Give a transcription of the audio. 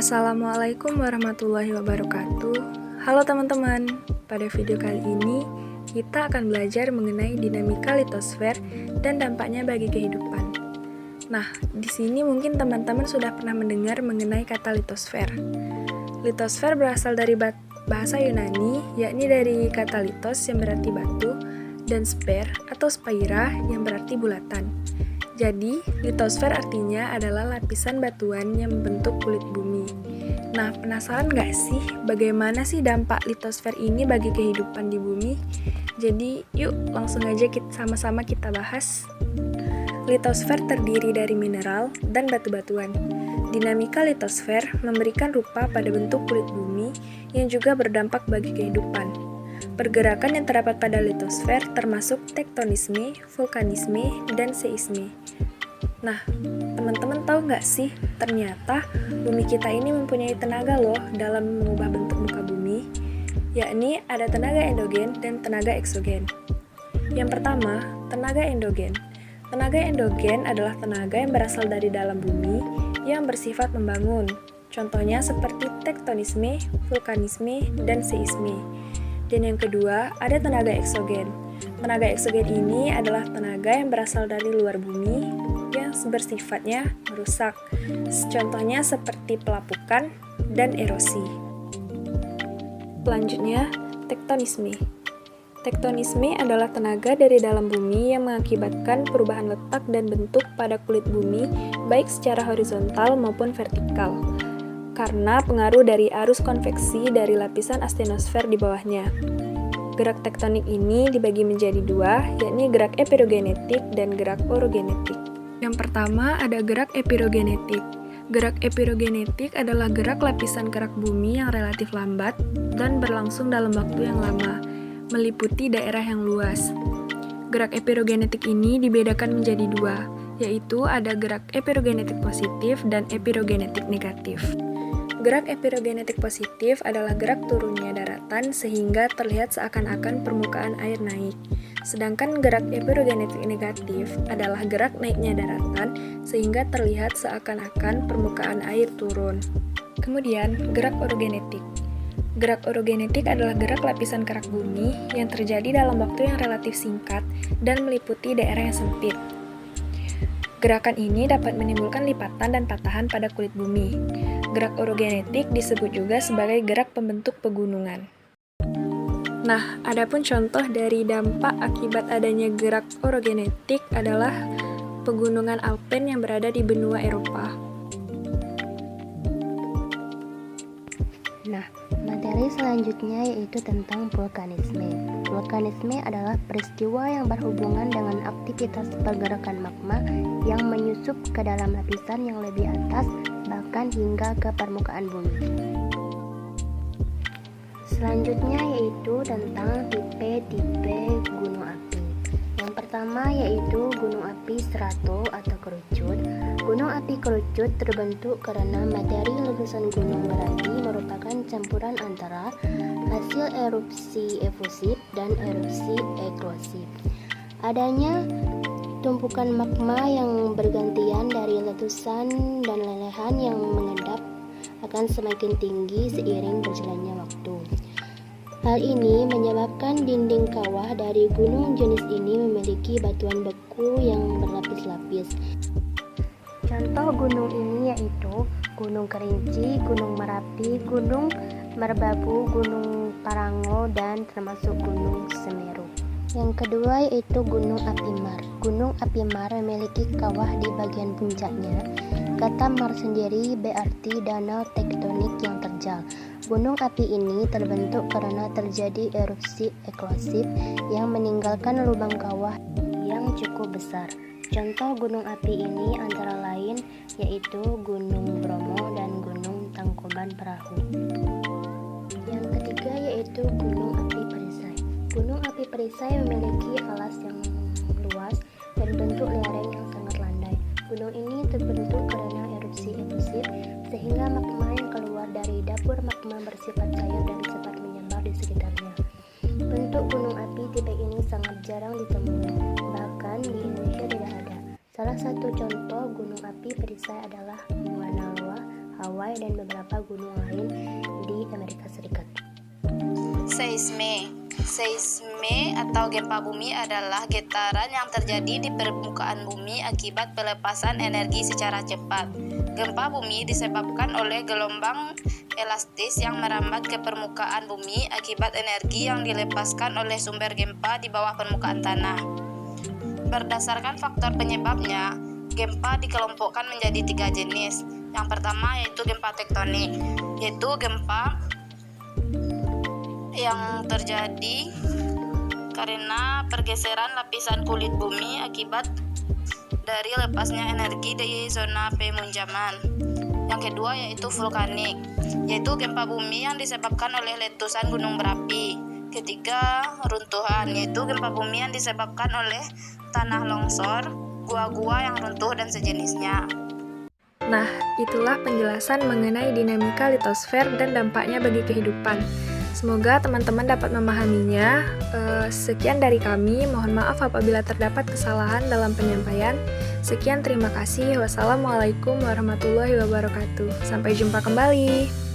Assalamualaikum warahmatullahi wabarakatuh. Halo teman-teman, pada video kali ini kita akan belajar mengenai dinamika litosfer dan dampaknya bagi kehidupan. Nah, di sini mungkin teman-teman sudah pernah mendengar mengenai kata litosfer. Litosfer berasal dari bahasa Yunani, yakni dari kata litos yang berarti batu, dan sfer atau spaira yang berarti bulatan. Jadi, litosfer artinya adalah lapisan batuan yang membentuk kulit bumi. Nah, penasaran nggak sih bagaimana sih dampak litosfer ini bagi kehidupan di bumi? Jadi, yuk langsung aja sama-sama kita bahas. Litosfer terdiri dari mineral dan batu-batuan. Dinamika litosfer memberikan rupa pada bentuk kulit bumi yang juga berdampak bagi kehidupan. Pergerakan yang terdapat pada litosfer termasuk tektonisme, vulkanisme, dan seisme. Nah, teman-teman tahu nggak sih, ternyata bumi kita ini mempunyai tenaga loh dalam mengubah bentuk muka bumi, yakni ada tenaga endogen dan tenaga eksogen. Yang pertama, tenaga endogen. Tenaga endogen adalah tenaga yang berasal dari dalam bumi yang bersifat membangun. Contohnya seperti tektonisme, vulkanisme, dan seisme. Dan yang kedua, ada tenaga eksogen. Tenaga eksogen ini adalah tenaga yang berasal dari luar bumi yang bersifatnya merusak. Contohnya seperti pelapukan dan erosi. Selanjutnya, tektonisme. Tektonisme adalah tenaga dari dalam bumi yang mengakibatkan perubahan letak dan bentuk pada kulit bumi, baik secara horizontal maupun vertikal, karena pengaruh dari arus konveksi dari lapisan astenosfer di bawahnya. Gerak tektonik ini dibagi menjadi dua, yakni gerak epirogenetik dan gerak orogenetik. Yang pertama ada gerak epirogenetik. Gerak epirogenetik adalah gerak lapisan kerak bumi yang relatif lambat dan berlangsung dalam waktu yang lama, meliputi daerah yang luas. Gerak epirogenetik ini dibedakan menjadi dua, yaitu ada gerak epirogenetik positif dan epirogenetik negatif. Gerak epirogenetik positif adalah gerak turunnya daratan sehingga terlihat seakan-akan permukaan air naik. Sedangkan gerak epirogenetik negatif adalah gerak naiknya daratan sehingga terlihat seakan-akan permukaan air turun. Kemudian, gerak orogenetik. Gerak orogenetik adalah gerak lapisan kerak bumi yang terjadi dalam waktu yang relatif singkat dan meliputi daerah yang sempit. Gerakan ini dapat menimbulkan lipatan dan patahan pada kulit bumi. Gerak orogenetik disebut juga sebagai gerak pembentuk pegunungan. Nah, adapun contoh dari dampak akibat adanya gerak orogenetik adalah pegunungan Alpen yang berada di benua Eropa. Nah, materi selanjutnya yaitu tentang vulkanisme. Vulkanisme adalah peristiwa yang berhubungan dengan aktivitas pergerakan magma yang menyusup ke dalam lapisan yang lebih atas, bahkan hingga ke permukaan bumi. Selanjutnya yaitu tentang tipe-tipe gunung api. Yang pertama yaitu gunung api strato atau kerucut. Gunung api kerucut terbentuk karena materi letusan gunung berapi merupakan campuran antara hasil erupsi efusif dan erupsi eksplosif. Adanya tumpukan magma yang bergantian dari letusan dan lelehan yang mengendap akan semakin tinggi seiring berjalannya waktu. Hal ini menyebabkan dinding kawah dari gunung jenis ini memiliki batuan beku yang berlapis-lapis. Contoh gunung ini yaitu Gunung Kerinci, Gunung Merapi, Gunung Merbabu, Gunung Parango, dan termasuk Gunung Semeru. Yang kedua yaitu Gunung Api Mar. Gunung Api Mar memiliki kawah di bagian puncaknya. Kata mar sendiri berarti danau tektonik yang terjal. Gunung api ini terbentuk karena terjadi erupsi eksplosif yang meninggalkan lubang kawah yang cukup besar. Contoh gunung api ini antara lain yaitu Gunung Bromo dan Gunung Tangkuban Perahu. Yang ketiga yaitu Gunung Api Perisai. Gunung Api Perisai memiliki alas yang luas dan bentuk lereng yang sangat landai. Gunung ini terbentuk karena erupsi efusif sehingga magma yang keluar dari dapur magma bersifat cair dan cepat menyebar di sekitarnya. Bentuk gunung api tipe ini sangat jarang ditemui, bahkan di Indonesia tidak ada. Salah satu contoh gunung api perisai adalah Mauna Loa Hawaii, dan beberapa gunung lain di Amerika Serikat. Seisme atau gempa bumi adalah getaran yang terjadi di permukaan bumi akibat pelepasan energi secara cepat. Gempa bumi disebabkan oleh gelombang elastis yang merambat ke permukaan bumi akibat energi yang dilepaskan oleh sumber gempa di bawah permukaan tanah. Berdasarkan faktor penyebabnya, gempa dikelompokkan menjadi 3 jenis. Yang pertama yaitu gempa tektonik, yaitu gempa yang terjadi karena pergeseran lapisan kulit bumi akibat dari lepasnya energi dari zona pemunjaman. Yang kedua yaitu vulkanik, yaitu gempa bumi yang disebabkan oleh letusan gunung berapi. Ketiga, runtuhan, yaitu gempa bumi yang disebabkan oleh tanah longsor, gua-gua yang runtuh dan sejenisnya. Nah, itulah penjelasan mengenai dinamika litosfer dan dampaknya bagi kehidupan. Semoga teman-teman dapat memahaminya. Sekian dari kami, mohon maaf apabila terdapat kesalahan dalam penyampaian. Sekian, terima kasih. Wassalamualaikum warahmatullahi wabarakatuh. Sampai jumpa kembali.